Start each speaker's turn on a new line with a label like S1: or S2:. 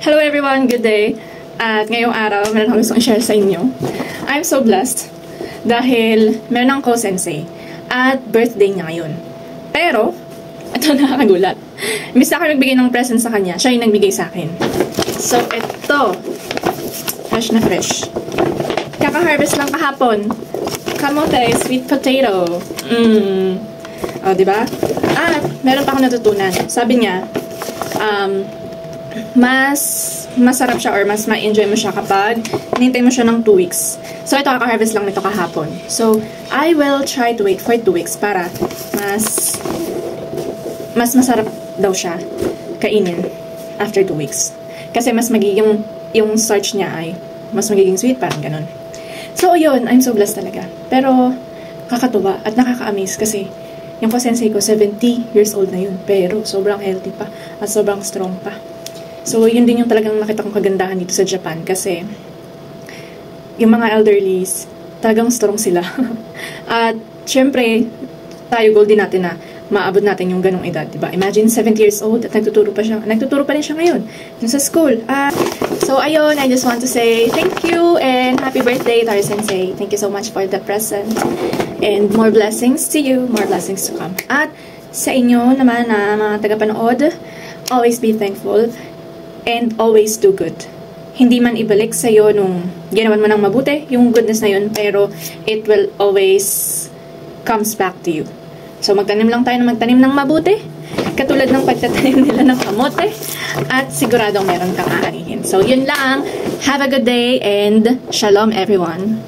S1: Hello everyone, good day. At ngayong araw, meron akong gustong i-share sa inyo. I'm so blessed dahil meron akong ko-sensei at birthday niya ngayon. Pero, ito nakakagulat. Imbis na ako nagbigay ng present sa kanya, siya yung nagbigay sa akin. So, ito. Fresh na fresh. Kaka-harvest lang kahapon. Kamote, sweet potato. O, diba? At, meron pa akong natutunan. Sabi niya, mas masarap siya or mas ma-enjoy mo siya kapag hinintay mo siya ng 2 weeks. So, ito, kaka-harvest lang nito kahapon. So, I will try to wait for 2 weeks para mas masarap daw siya kainin after 2 weeks. Kasi mas magiging, yung starch niya ay mas magiging sweet, parang ganun. So, yun, I'm so blessed talaga. Pero, kakatuwa at nakaka-amaze kasi yung ko-sensei ko, 70 years old na yun. Pero, sobrang healthy pa at sobrang strong pa. So, yun din yung talagang nakita kong kagandahan dito sa Japan kasi yung mga elderlies, talagang strong sila. At, syempre, tayo goal din natin na maabot natin yung ganong edad, diba? Imagine, 70 years old at nagtuturo pa rin siya ngayon dun sa school. So, ayun, I just want to say thank you and happy birthday, Taro Sensei. Thank you so much for the present and more blessings to you, more blessings to come. At sa inyo naman na mga tagapanood, always be thankful and always do good. Hindi man ibalik sa'yo nung ginawan mo ng mabuti, yung goodness na yun, pero it will always comes back to you. So, magtanim lang tayo na magtanim ng mabuti, katulad ng pagtatanim nila ng kamote, at siguradong meron kang aanihin. So, yun lang. Have a good day and shalom everyone.